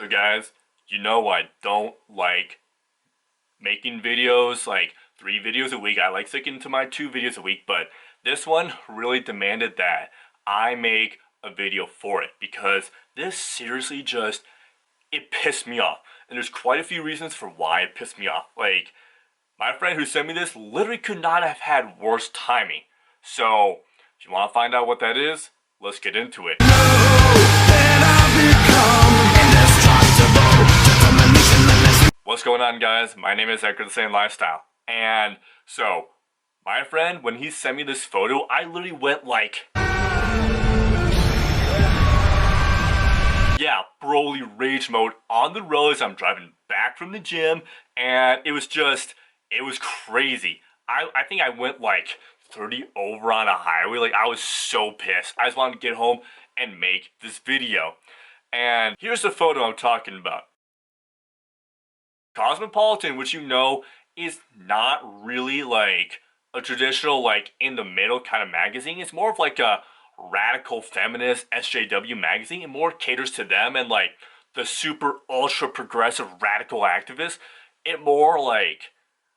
So guys, you know I don't like making videos, like 3 videos a week. I like sticking to my 2 videos a week, but this one really demanded that I make a video for it because this seriously just, it pissed me off. And there's quite a few reasons for why it pissed me off. Like, my friend who sent me this literally could not have had worse timing. So, if you want to find out what that is, let's get into it. What's going on, guys? My name is Eric of Saiyan Lifestyle. And so, my friend, when he sent me this photo, I literally went like, yeah, Broly rage mode on the road as I'm driving back from the gym. And it was crazy. I think I went like 30 over on a highway. Like, I was so pissed. I just wanted to get home and make this video. And here's the photo I'm talking about. Cosmopolitan, which you know is not really like a traditional like in the middle kind of magazine. It's more of like a radical feminist SJW magazine. It more caters to them and like the super ultra progressive radical activists. It more like,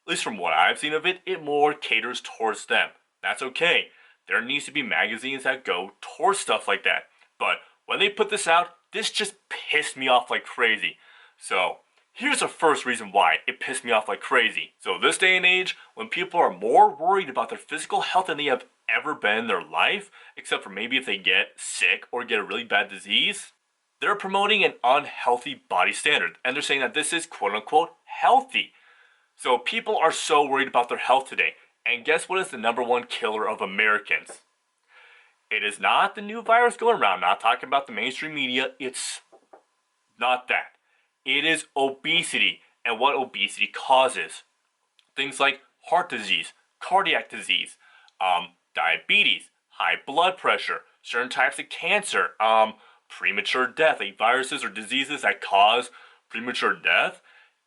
at least from what I've seen of it, it more caters towards them. That's okay. There needs to be magazines that go towards stuff like that. But when they put this out, this just pissed me off like crazy. So here's the first reason why it pissed me off like crazy. So this day and age, when people are more worried about their physical health than they have ever been in their life, except for maybe if they get sick or get a really bad disease, they're promoting an unhealthy body standard. And they're saying that this is quote unquote healthy. So people are so worried about their health today. And guess what is the #1 killer of Americans? It is not the new virus going around. Not talking about the mainstream media. It's not that. It is obesity and what obesity causes. Things like heart disease, cardiac disease, diabetes, high blood pressure, certain types of cancer, premature death, like viruses or diseases that cause premature death.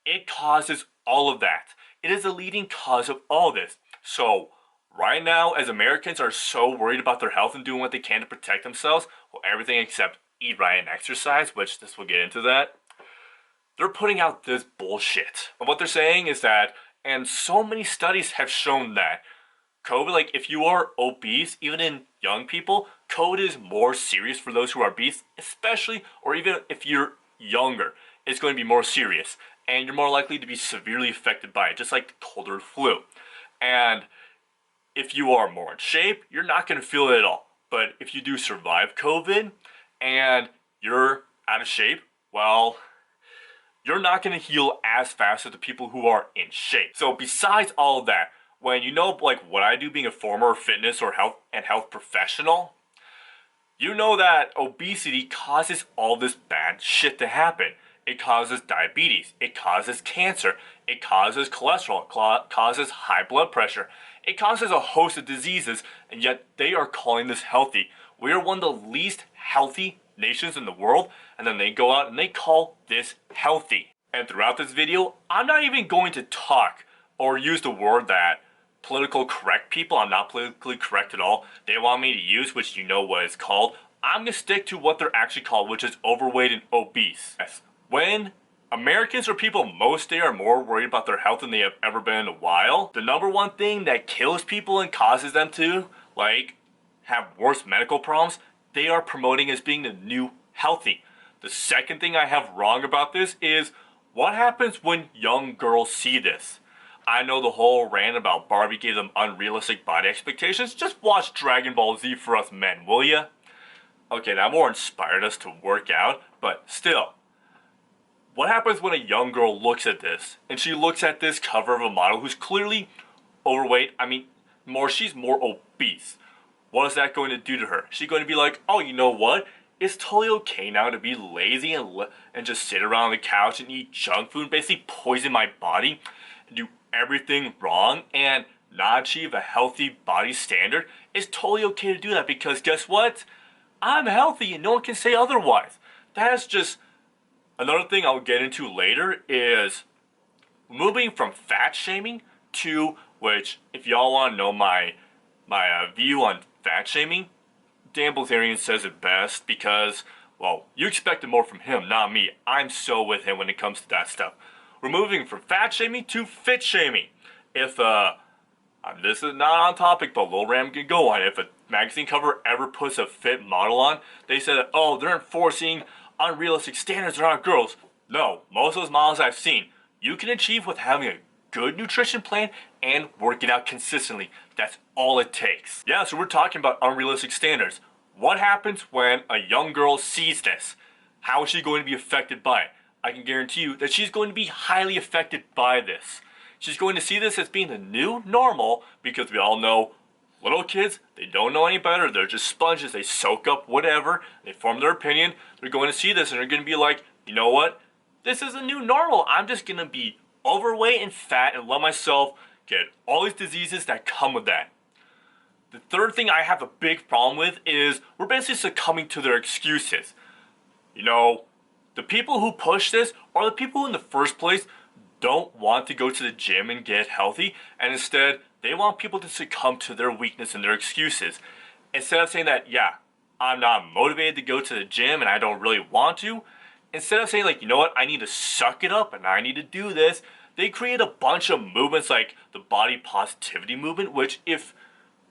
It causes all of that. It is the leading cause of all this. So right now, as Americans are so worried about their health and doing what they can to protect themselves, well, everything except eat right and exercise, which this will get into that. They're putting out this bullshit. And what they're saying is that, and so many studies have shown that, COVID, like if you are obese, even in young people, COVID is more serious for those who are obese, especially, or even if you're younger, it's going to be more serious. And you're more likely to be severely affected by it, just like the cold or flu. And if you are more in shape, you're not going to feel it at all. But if you do survive COVID and you're out of shape, well, you're not going to heal as fast as the people who are in shape. So besides all of that, when you know like what I do being a former fitness or health professional, you know that obesity causes all this bad shit to happen. It causes diabetes, it causes cancer, it causes cholesterol, causes high blood pressure. It causes a host of diseases, and yet they are calling this healthy. We are one of the least healthy nations in the world, and then they go out and they call this healthy. And throughout this video, I'm not even going to talk or use the word that political correct people, I'm not politically correct at all, they want me to use, which you know what it's called. I'm going to stick to what they're actually called, which is overweight and obese. Yes. When Americans or people most day are more worried about their health than they have ever been in a while, the #1 thing that kills people and causes them to, like, have worse medical problems, they are promoting as being the new healthy. The second thing I have wrong about this is, what happens when young girls see this? I know the whole rant about Barbie gave them unrealistic body expectations. Just watch Dragon Ball Z for us men, will ya? Okay, that more inspired us to work out, but still. What happens when a young girl looks at this, and she looks at this cover of a model who's clearly overweight, she's more obese. What is that going to do to her? She's going to be like, oh, you know what? It's totally okay now to be lazy and just sit around on the couch and eat junk food, basically poison my body, and do everything wrong, and not achieve a healthy body standard. It's totally okay to do that because guess what? I'm healthy and no one can say otherwise. That's just... Another thing I'll get into later is moving from fat shaming to, which if y'all want to know my view on fat shaming, Dan Bilzerian says it best because Well, you expected more from him, not me. I'm so with him when it comes to that stuff. We're moving from fat shaming to fit shaming. If, this is not on topic, but Lil Ram can go on. If a magazine cover ever puts a fit model on, they said that, oh, they're enforcing unrealistic standards around girls. No, most of those models I've seen, you can achieve with having a good nutrition plan and working out consistently. That's all it takes. Yeah, so we're talking about unrealistic standards. What happens when a young girl sees this? How is she going to be affected by it? I can guarantee you that she's going to be highly affected by this. She's going to see this as being the new normal because we all know little kids, they don't know any better. They're just sponges. They soak up whatever. They form their opinion. They're going to see this and they're going to be like, you know what? This is a new normal. I'm just going to be overweight and fat and let myself get all these diseases that come with that. The third thing I have a big problem with is we're basically succumbing to their excuses. You know, the people who push this are the people who in the first place don't want to go to the gym and get healthy, and instead they want people to succumb to their weakness and their excuses. Instead of saying that, yeah, I'm not motivated to go to the gym and I don't really want to, instead of saying like, you know what, I need to suck it up and I need to do this, they create a bunch of movements like the body positivity movement, which if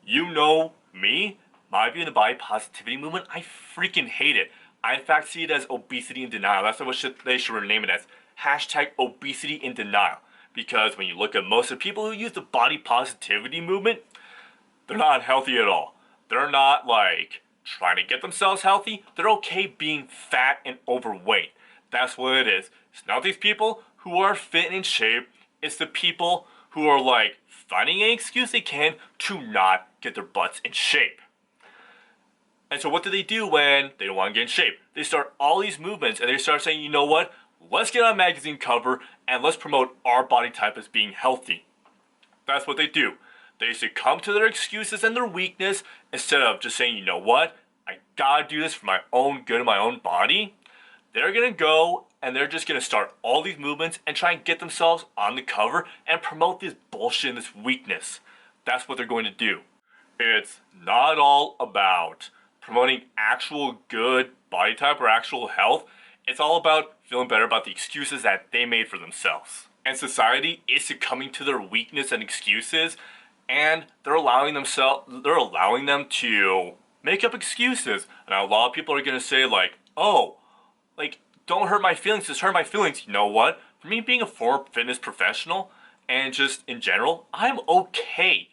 you know me, my view in the body positivity movement, I freaking hate it. I in fact see it as obesity in denial. That's what they should rename it as. Hashtag obesity in denial. Because when you look at most of the people who use the body positivity movement, they're not healthy at all. They're not like trying to get themselves healthy. They're okay being fat and overweight. That's what it is. It's not these people who are fit and in shape. It's the people who are like finding any excuse they can to not get their butts in shape. And so what do they do when they don't want to get in shape? They start all these movements and they start saying, you know what? Let's get on a magazine cover and let's promote our body type as being healthy. That's what they do. They succumb to their excuses and their weakness instead of just saying, you know what? I gotta do this for my own good in my own body. They're gonna go and they're just gonna start all these movements and try and get themselves on the cover and promote this bullshit and this weakness. That's what they're going to do. It's not all about promoting actual good body type or actual health. It's all about feeling better about the excuses that they made for themselves. And society is succumbing to their weakness and excuses, and they're allowing them to make up excuses. And a lot of people are gonna say like, oh, like, don't hurt my feelings, just hurt my feelings. You know what? For me being a former fitness professional, and just in general, I'm okay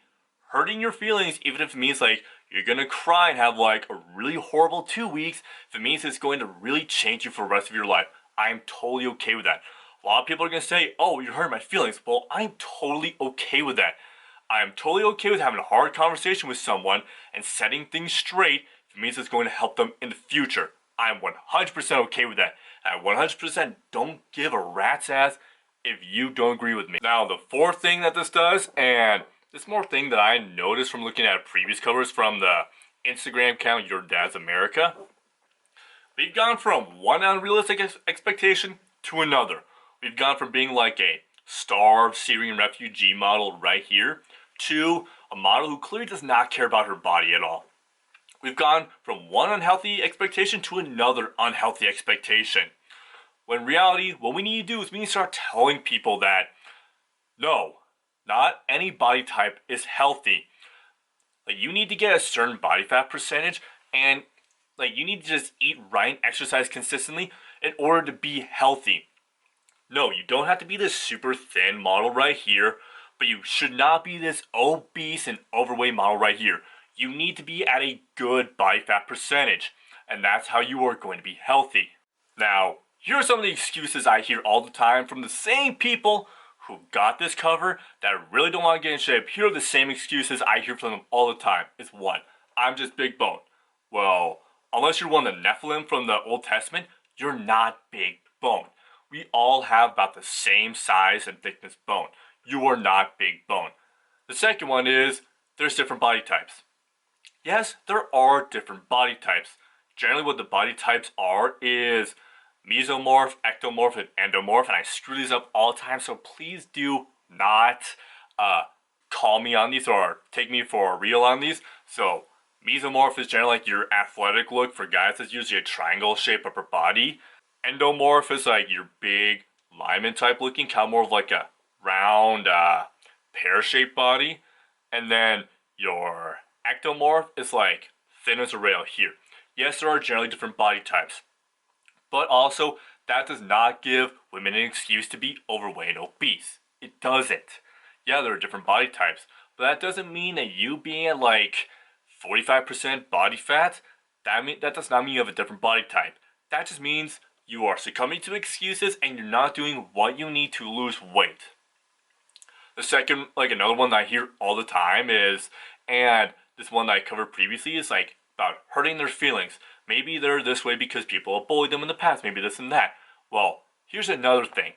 hurting your feelings, even if it means like you're gonna cry and have like a really horrible 2 weeks, if it means it's going to really change you for the rest of your life. I'm totally okay with that. A lot of people are gonna say, oh, you're hurting my feelings. Well, I'm totally okay with that. I'm totally okay with having a hard conversation with someone and setting things straight if it means it's going to help them in the future. I'm 100% okay with that. I 100% don't give a rat's ass if you don't agree with me. Now, the fourth thing that this does, and this more thing that I noticed from looking at previous covers from the Instagram account Your Dad's America, we've gone from one unrealistic expectation to another. We've gone from being like a starved Syrian refugee model right here to a model who clearly does not care about her body at all. We've gone from one unhealthy expectation to another unhealthy expectation. When in reality, what we need to do is we need to start telling people that, no, not any body type is healthy. Like, you need to get a certain body fat percentage, and like, you need to just eat right and exercise consistently in order to be healthy. No, you don't have to be this super thin model right here, but you should not be this obese and overweight model right here. You need to be at a good body fat percentage, and that's how you are going to be healthy. Now, here are some of the excuses I hear all the time from the same people who got this cover that really don't want to get in shape. Here are the same excuses I hear from them all the time. It's one, I'm just big bone. Well, unless you're one of the Nephilim from the Old Testament, you're not big bone. We all have about the same size and thickness bone. You are not big bone. The second one is, there's different body types. Yes, there are different body types. Generally what the body types are is mesomorph, ectomorph, and endomorph, and I screw these up all the time, so please do not call me on these or take me for real on these. So Mesomorph is generally like your athletic look. For guys, it's usually a triangle shape upper body. Endomorph is like your big lineman type looking, kind of more of like a round pear-shaped body. And then your ectomorph is like thin as a rail here. Yes, there are generally different body types, but also that does not give women an excuse to be overweight and obese. It doesn't. Yeah, there are different body types, but that doesn't mean that you being at like 45% body fat, that does not mean you have a different body type. That just means you are succumbing to excuses and you're not doing what you need to lose weight. The second, like another one that I hear all the time is, and this one that I covered previously, is like about hurting their feelings. Maybe they're this way because people have bullied them in the past, maybe this and that. Well, here's another thing.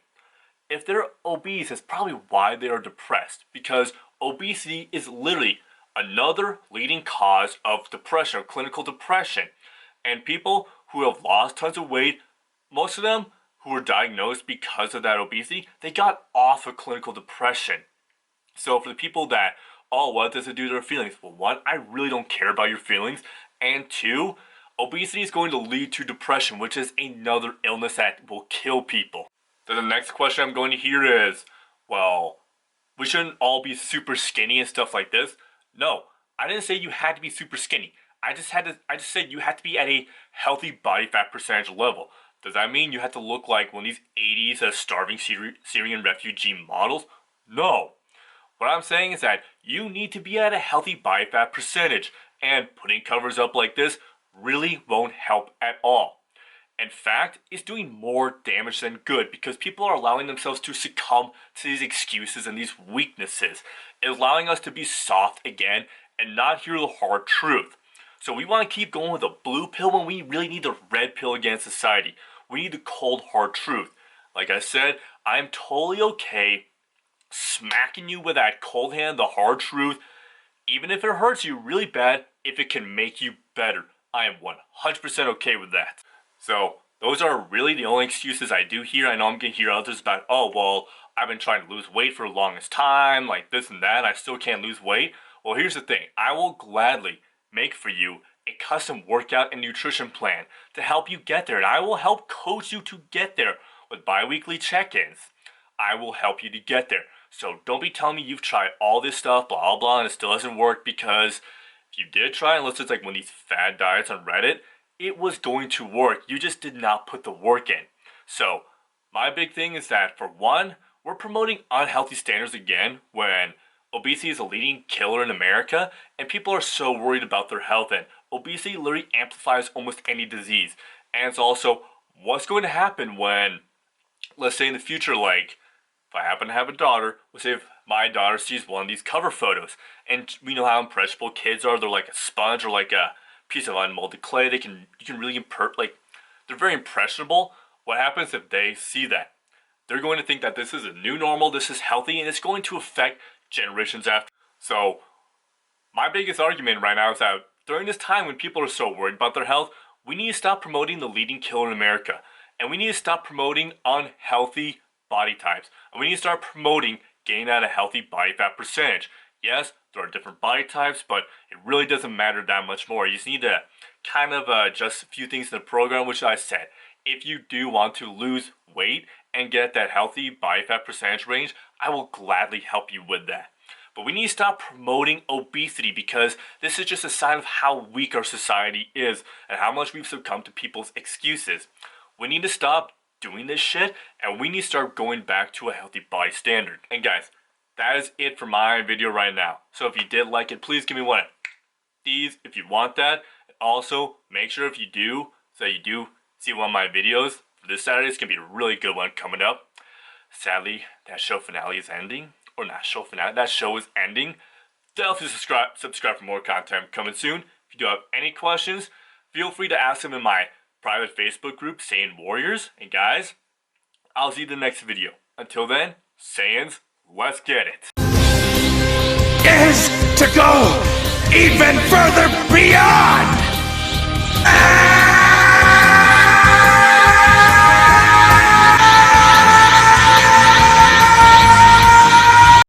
If they're obese, it's probably why they are depressed, because obesity is literally another leading cause of depression, or clinical depression. And people who have lost tons of weight, most of them who were diagnosed because of that obesity, they got off of clinical depression. So for the people that, oh, what does it do to their feelings? Well, one, I really don't care about your feelings. And two, obesity is going to lead to depression, which is another illness that will kill people. Then the next question I'm going to hear is, well, we shouldn't all be super skinny and stuff like this. No, I didn't say you had to be super skinny. I just said you had to be at a healthy body fat percentage level. Does that mean you have to look like one of these 80s starving Syrian refugee models? No. What I'm saying is that you need to be at a healthy body fat percentage, and putting covers up like this really won't help at all. In fact, it's doing more damage than good, because people are allowing themselves to succumb to these excuses and these weaknesses. It's allowing us to be soft again and not hear the hard truth. So we want to keep going with the blue pill when we really need the red pill against society. We need the cold hard truth. Like I said, I'm totally okay smacking you with that cold hand, the hard truth, even if it hurts you really bad, if it can make you better. I am 100% okay with that. So those are really the only excuses I do hear. I know I'm going to hear others about, oh, well, I've been trying to lose weight for the longest time, like this and that, I still can't lose weight. Well, here's the thing. I will gladly make for you a custom workout and nutrition plan to help you get there. And I will help coach you to get there with bi-weekly check-ins. I will help you to get there. So don't be telling me you've tried all this stuff, blah, blah, blah, and it still doesn't work, because if you did try, unless it's like one of these fad diets on Reddit, it was going to work. You just did not put the work in. So my big thing is that, for one, we're promoting unhealthy standards again when obesity is a leading killer in America, and people are so worried about their health, and obesity literally amplifies almost any disease. And it's also what's going to happen when, let's say in the future, like if I happen to have a daughter, let's say if my daughter sees one of these cover photos, and we know how impressionable kids are. They're like a sponge or like a piece of unmolded clay. You can really they're very impressionable. What happens if they see that? They're going to think that this is a new normal, this is healthy, and it's going to affect generations after. So my biggest argument right now is that during this time when people are so worried about their health, we need to stop promoting the leading killer in America. And we need to stop promoting unhealthy body types. And we need to start promoting getting at a healthy body fat percentage. Yes, there are different body types, but it really doesn't matter that much more. You just need to kind of adjust a few things in the program, which I said. If you do want to lose weight and get that healthy body fat percentage range, I will gladly help you with that. But we need to stop promoting obesity, because this is just a sign of how weak our society is and how much we've succumbed to people's excuses. We need to stop doing this shit, and we need to start going back to a healthy body standard. And guys, that is it for my video right now. So if you did like it, please give me one of these if you want that. And also, make sure if you do, so you do see one of my videos for this Saturday, it's going to be a really good one coming up. Sadly, that show finale is ending. Or not show finale, that show is ending. Definitely subscribe for more content coming soon. If you do have any questions, feel free to ask them in my private Facebook group, Saiyan Warriors. And guys, I'll see you in the next video. Until then, Saiyans, let's get it. Is to go even further beyond!